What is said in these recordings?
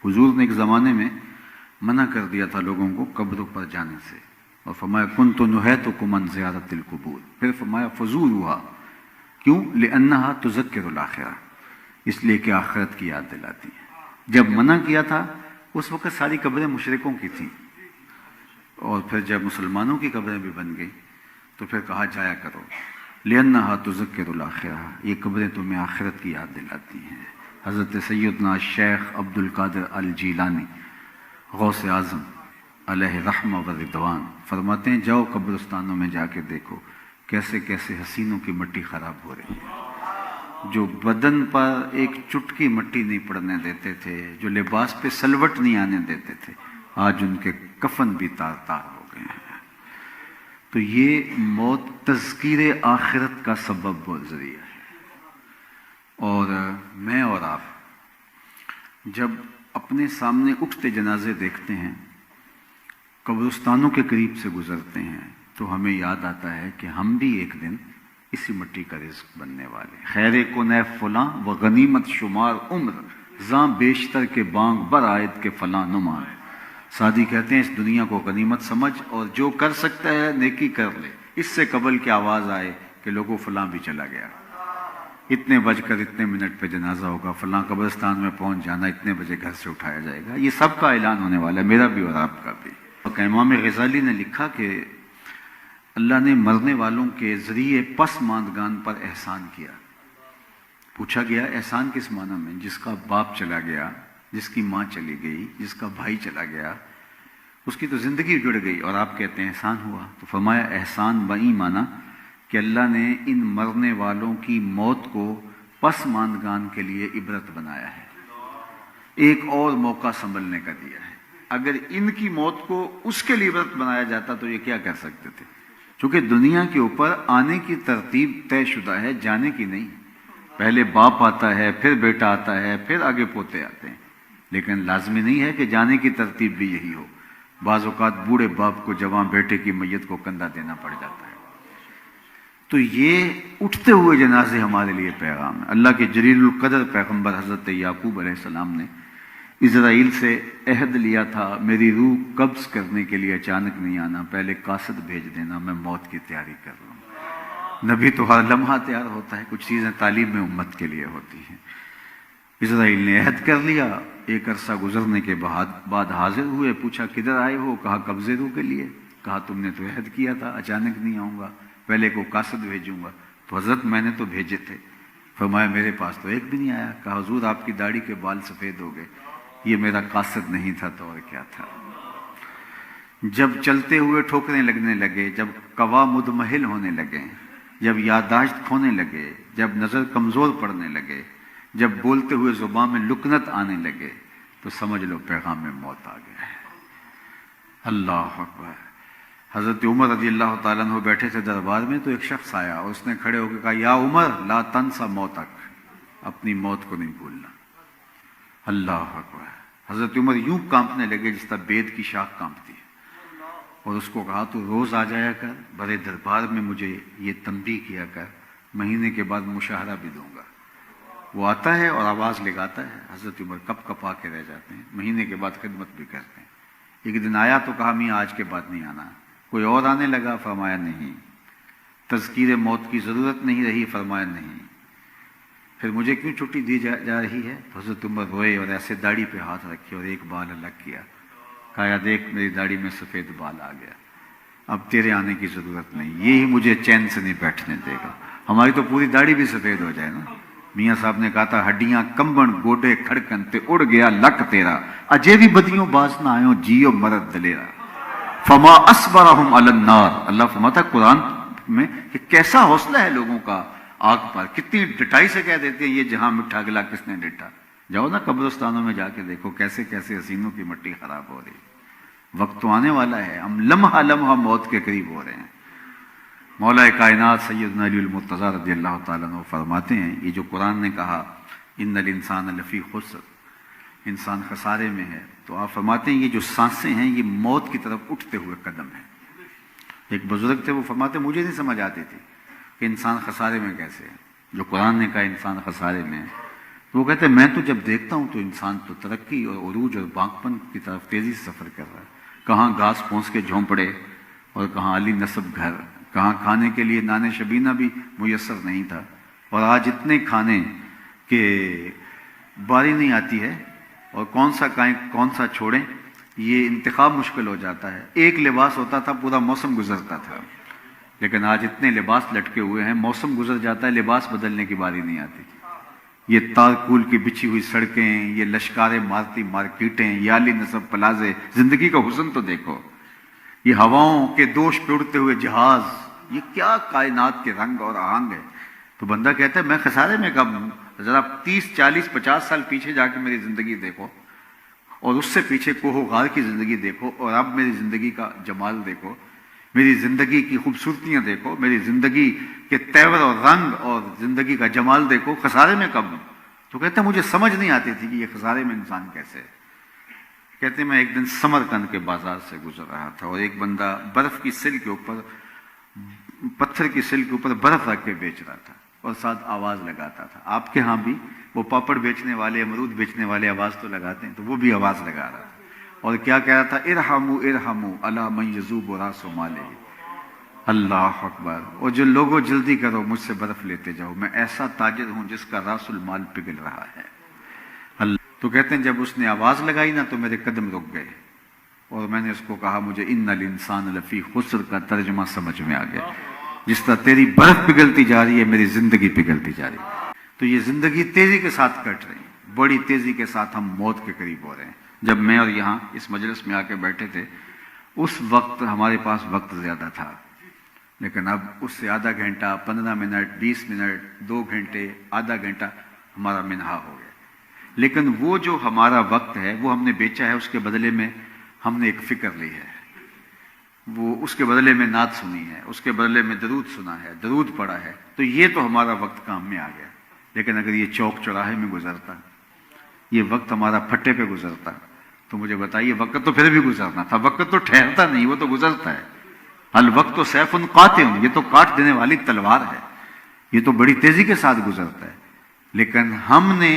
حضور نے ایک زمانے میں منع کر دیا تھا لوگوں کو قبروں پر جانے سے، اور فرمایا کنت نہیتکم عن زیارت القبور، پھر فرمایا فزوروها، کیوں؟ لأنها تذکر الآخرہ، اس لیے کہ آخرت کی یاد دلاتی ہے۔ جب منع کیا تھا اس وقت ساری قبریں مشرکوں کی تھیں، اور پھر جب مسلمانوں کی قبریں بھی بن گئی تو پھر کہا جایا کرو، لأنها تذکر الآخرہ، یہ قبریں تمہیں آخرت کی یاد دلاتی ہیں۔ حضرت سیدنا شیخ عبد القادر الجیلانی غوث اعظم علیہ رحمہ و رضوان فرماتے ہیں جاؤ قبرستانوں میں جا کے دیکھو کیسے کیسے حسینوں کی مٹی خراب ہو رہی ہے، جو بدن پر ایک چٹکی مٹی نہیں پڑنے دیتے تھے، جو لباس پہ سلوٹ نہیں آنے دیتے تھے، آج ان کے کفن بھی تار تار ہو گئے ہیں۔ تو یہ موت تذکیر آخرت کا سبب و ذریعہ ہے۔ اور میں اور آپ جب اپنے سامنے اٹھتے جنازے دیکھتے ہیں، قبرستانوں کے قریب سے گزرتے ہیں، تو ہمیں یاد آتا ہے کہ ہم بھی ایک دن اسی مٹی کا رزق بننے والے۔ خیر کن اے فلاں و غنیمت شمار عمر، زاں بیشتر کے بانگ بر آیت کے فلاں نمان۔ سعدی کہتے ہیں اس دنیا کو غنیمت سمجھ اور جو کر سکتا ہے نیکی کر لے، اس سے قبل کی آواز آئے کہ لوگوں فلاں بھی چلا گیا، اتنے بج کر اتنے منٹ پہ جنازہ ہوگا، فلاں قبرستان میں پہنچ جانا، اتنے بجے گھر سے اٹھایا جائے گا، یہ سب کا اعلان ہونے والا ہے، میرا بھی اور آپ کا بھی۔ امام غزالی نے لکھا کہ اللہ نے مرنے والوں کے ذریعے پسماندگان پر احسان کیا۔ پوچھا گیا احسان کس معنی میں؟ جس کا باپ چلا گیا، جس کی ماں چلی گئی، جس کا بھائی چلا گیا، اس کی تو زندگی جڑ گئی، اور آپ کہتے ہیں احسان ہوا۔ تو فرمایا احسان بئی معنی کہ اللہ نے ان مرنے والوں کی موت کو پسماندگان کے لیے عبرت بنایا ہے، ایک اور موقع سنبھلنے کا دیا ہے۔ اگر ان کی موت کو اس کے لیے عبرت بنایا جاتا تو یہ کیا کر سکتے تھے؟ چونکہ دنیا کے اوپر آنے کی ترتیب طے شدہ ہے، جانے کی نہیں۔ پہلے باپ آتا ہے، پھر بیٹا آتا ہے، پھر آگے پوتے آتے ہیں، لیکن لازمی نہیں ہے کہ جانے کی ترتیب بھی یہی ہو۔ بعض اوقات بوڑھے باپ کو جوان بیٹے کی میت کو کندھا دینا پڑ جاتا ہے۔ تو یہ اٹھتے ہوئے جنازے ہمارے لیے پیغام ہے۔ اللہ کے جلیل القدر پیغمبر حضرت یعقوب علیہ السلام نے اسرائیل سے عہد لیا تھا، میری روح قبض کرنے کے لیے اچانک نہیں آنا، پہلے قاصد بھیج دینا، میں موت کی تیاری کر رہا ہوں۔ نبی تو ہر لمحہ تیار ہوتا ہے، کچھ چیزیں تعلیم میں امت کے لیے ہوتی ہیں۔ اسرائیل نے عہد کر لیا، ایک عرصہ گزرنے کے بعد حاضر ہوئے، پوچھا کدھر آئے ہو؟ کہا قبضے روح کے لیے۔ کہا تم نے تو عہد کیا تھا اچانک نہیں آؤں گا، پہلے کو قاصد بھیجوں گا۔ تو حضرت میں نے تو بھیجے تھے۔ فرمایا میرے پاس تو ایک بھی نہیں آیا۔ کہا حضور آپ کی داڑھی کے بال سفید ہو گئے، یہ میرا قاصد نہیں تھا تو اور کیا تھا۔ جب چلتے ہوئے ٹھوکریں لگنے لگے، جب قوا مدمحل ہونے لگے، جب یادداشت کھونے لگے، جب نظر کمزور پڑنے لگے، جب بولتے ہوئے زبان میں لکنت آنے لگے، تو سمجھ لو پیغام میں موت آ گیا ہے۔ اللہ اکبر۔ حضرت عمر رضی اللہ تعالیٰ عنہ بیٹھے تھے دربار میں، تو ایک شخص آیا اور اس نے کھڑے ہو کے کہا یا عمر لا تنسا موتک، اپنی موت کو نہیں بھولنا۔ اللہ اکبر۔ حضرت عمر یوں کانپنے لگے جس طرح بید کی شاخ کانپتی ہے، اور اس کو کہا تو روز آ جایا کر بڑے دربار میں، مجھے یہ تنبیہ کیا کر، مہینے کے بعد مشاہرہ بھی دوں گا۔ وہ آتا ہے اور آواز لگاتا ہے، حضرت عمر کپ کپا کے رہ جاتے ہیں، مہینے کے بعد خدمت بھی کرتے ہیں۔ ایک دن آیا تو کہا میاں آج کے بعد نہیں آنا۔ کوئی اور آنے لگا، فرمایا نہیں۔ تذکیر موت کی ضرورت نہیں رہی، فرمایا نہیں۔ پھر مجھے کیوں چھٹی دی جا رہی ہے؟ تو حضرت عمر روئے اور ایسے داڑھی پہ ہاتھ رکھے اور ایک بال الگ کیا، کہا دیکھ میری داڑھی میں سفید بال آ گیا، اب تیرے آنے کی ضرورت نہیں، یہی مجھے چین سے نہیں بیٹھنے دے گا۔ ہماری تو پوری داڑھی بھی سفید ہو جائے نا۔ میاں صاحب نے کہا تھا ہڈیاں کمبن گوڈے کھڑکن تے اڑ گیا لک تیرا، اجے بھی بدیوں باز نہ آئیں جیو مرد دلیرا، فما اصبرہم علی النار۔ اللہ فرماتا قرآن میں کہ کیسا حوصلہ ہے لوگوں کا آگ پر، کتنی ڈٹائی سے کہہ دیتے ہیں یہ جہاں مٹھا گلا کس نے ڈٹا۔ جاؤ نا قبرستانوں میں جا کے دیکھو کیسے کیسے حسینوں کی مٹی خراب ہو رہی ہے۔ وقت تو آنے والا ہے، ہم لمحہ لمحہ موت کے قریب ہو رہے ہیں۔ مولا کائنات سیدنا علی المرتضیٰ رضی اللہ تعالیٰ عنہ فرماتے ہیں یہ جو قرآن نے کہا ان الانسان لفی خسر، انسان خسارے میں ہے، تو آپ فرماتے ہیں یہ جو سانسیں ہیں یہ موت کی طرف اٹھتے ہوئے قدم ہیں۔ ایک بزرگ تھے وہ فرماتے مجھے نہیں سمجھ آتی تھی کہ انسان خسارے میں کیسے ہے۔ جو قرآن نے کہا انسان خسارے میں ہے، تو وہ کہتے ہیں میں تو جب دیکھتا ہوں تو انسان تو ترقی اور عروج اور بانکپن کی طرف تیزی سے سفر کر رہا ہے. کہاں گھاس پھونس کے جھونپڑے اور کہاں علی نصب گھر، کہاں کھانے کے لیے نان شبینہ بھی میسر نہیں تھا، اور آج اتنے کھانے کہ باری نہیں آتی ہے اور کون سا کھائیں کون سا چھوڑیں یہ انتخاب مشکل ہو جاتا ہے. ایک لباس ہوتا تھا پورا موسم گزرتا تھا، لیکن آج اتنے لباس لٹکے ہوئے ہیں موسم گزر جاتا ہے لباس بدلنے کی باری نہیں آتی. یہ تارکول کی بچھی ہوئی سڑکیں، یہ لشکاریں مارتی مارکیٹیں، یہ علی نصب پلازے، زندگی کا حسن تو دیکھو. یہ ہواؤں کے دوش پہ اڑتے ہوئے جہاز، یہ کیا کائنات کے رنگ اور آہنگ ہے. تو بندہ کہتا ہے میں خسارے میں کب ہوں؟ ذرا 30 40 50 سال پیچھے جا کے میری زندگی دیکھو، اور اس سے پیچھے کوہ غار کی زندگی دیکھو، اور اب میری زندگی کا جمال دیکھو، میری زندگی کی خوبصورتیاں دیکھو، میری زندگی کے تیور اور رنگ اور زندگی کا جمال دیکھو. خسارے میں کب ہوں؟ تو کہتے ہیں مجھے سمجھ نہیں آتی تھی کہ یہ خسارے میں انسان کیسے ہے. کہتے ہیں میں ایک دن سمرقند کے بازار سے گزر رہا تھا اور ایک بندہ برف کی سل کے اوپر، پتھر کی سل کے اوپر برف رکھ کے بیچ رہا تھا اور ساتھ آواز لگاتا تھا. آپ کے ہاں بھی وہ پاپڑ بیچنے والے، امرود بیچنے والے آواز تو لگاتے ہیں، تو وہ بھی آواز لگا رہا تھا. اور کیا کہہ رہا تھا؟ ارحموا ارحموا الی من یذوب راس مالہ. اللہ اکبر. اور جو لوگوں جلدی کرو مجھ سے برف لیتے جاؤ، میں ایسا تاجر ہوں جس کا راس المال پگھل رہا ہے. تو کہتے ہیں جب اس نے آواز لگائی نا تو میرے قدم رک گئے اور میں نے اس کو کہا مجھے ان الانسان لفی خسر کا ترجمہ سمجھ میں آ گیا. جس طرح تیری برف پگھلتی جا رہی ہے میری زندگی پگھلتی جا رہی ہے. تو یہ زندگی تیزی کے ساتھ کٹ رہی ہے، بڑی تیزی کے ساتھ ہم موت کے قریب ہو رہے ہیں. جب میں اور یہاں اس مجلس میں آ کے بیٹھے تھے اس وقت ہمارے پاس وقت زیادہ تھا، لیکن اب اس سے آدھا گھنٹہ، 15 منٹ، 20 منٹ، 2 گھنٹے، آدھا گھنٹہ ہمارا منہا ہو گیا. لیکن وہ جو ہمارا وقت ہے وہ ہم نے بیچا ہے، اس کے بدلے میں ہم نے ایک فکر لی ہے، وہ اس کے بدلے میں نعت سنی ہے، اس کے بدلے میں درود سنا ہے، درود پڑھا ہے. تو یہ تو ہمارا وقت کام میں آ گیا. لیکن اگر یہ چوک چوراہے میں گزرتا، یہ وقت ہمارا پھٹے پہ گزرتا، تو مجھے بتائیے وقت تو پھر بھی گزرنا تھا. وقت تو ٹھہرتا نہیں، وہ تو گزرتا ہے. الوقت سیف قاطع، یہ تو کاٹ دینے والی تلوار ہے، یہ تو بڑی تیزی کے ساتھ گزرتا ہے. لیکن ہم نے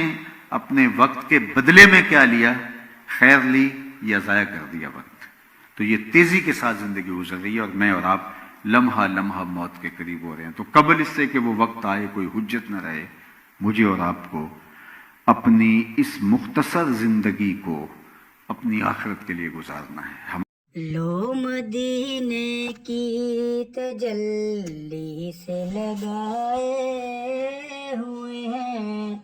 اپنے وقت کے بدلے میں کیا لیا؟ خیر لی یا ضائع کر دیا وقت. تو یہ تیزی کے ساتھ زندگی گزر رہی ہے اور میں اور آپ لمحہ لمحہ موت کے قریب ہو رہے ہیں. تو قبل اس سے کہ وہ وقت آئے کوئی حجت نہ رہے، مجھے اور آپ کو اپنی اس مختصر زندگی کو اپنی آخرت کے لیے گزارنا ہے. لو مدینے کی تجلی سے لگائے ہوئے ہیں،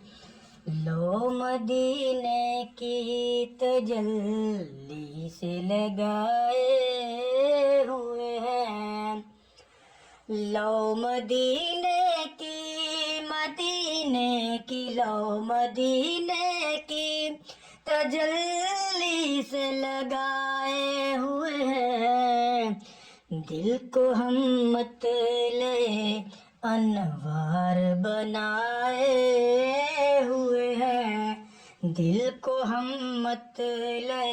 لو مدینے کی تجلی سے لگائے ہوئے ہیں، لو مدینے کی لو مدینے کی تجلی سے لگائے ہوئے ہیں. دل کو ہم مطلع انوار بنائے ہوئے ہیں، دل کو ہم مطلع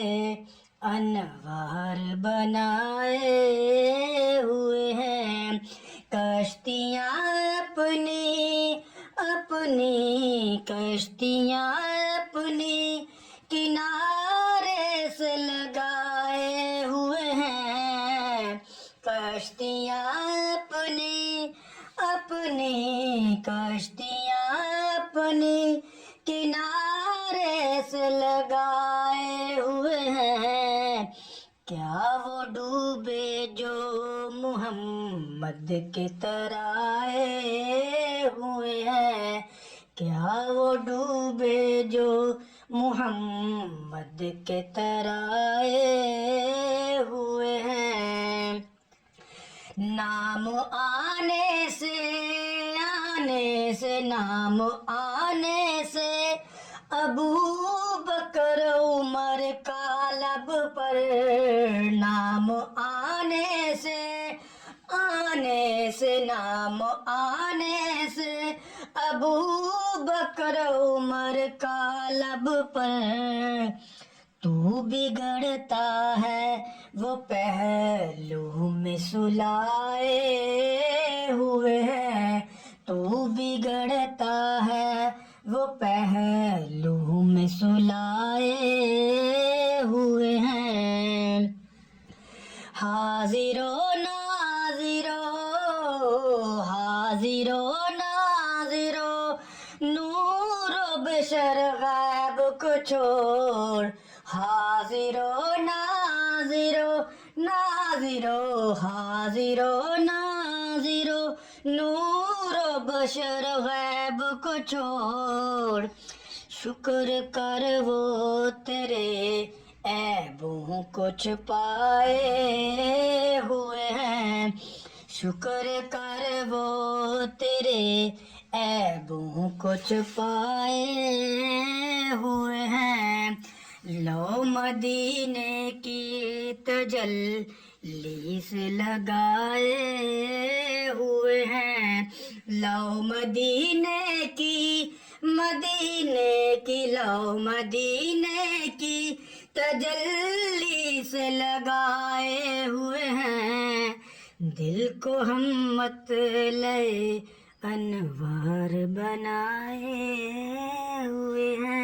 انوار بنائے ہوئے ہیں. کشتیاں اپنی کشتیاں اپنی کنارے سے لگائے ہوئے ہیں، کشتیاں اپنی کشتیاں اپنی کنارے سے لگائے ہوئے ہیں. کیا وہ ڈوبے جو محمد کے ترائے ہوئے ہیں، کیا وہ ڈوبے جو محمد کے ترائے ہوئے ہیں. نام آنے سے ابو بکر عمر کا لب پر، نام آنے سے ابو بکر عمر کا لب پر. تو بگڑتا ہے وہ پہلو میں سلائے ہوئے ہیں، تو بگڑتا ہے وہ پہلو میں سلائے ہوئے ہیں. حاضر و ناظر و حاضر و ناظر و نور و بشر غیب کو چھوڑ. حاضر و ناظر و ناظر و حاضر و ناظر و نور و بشر غیب کو چھوڑ. شکر کر وہ تیرے عیبوں کو چھپائے ہوئے ہیں. شکر کر وہ تیرے عیبوں کو چھپائے ہوئے ہیں. لو مدینے کی تجلی سے لگائے ہوئے ہیں. لو مدینے کی لو مدینے کی تجلی سے لگائے ہوئے ہیں. دل کو ہم مطلع انوار بنائے ہوئے ہیں.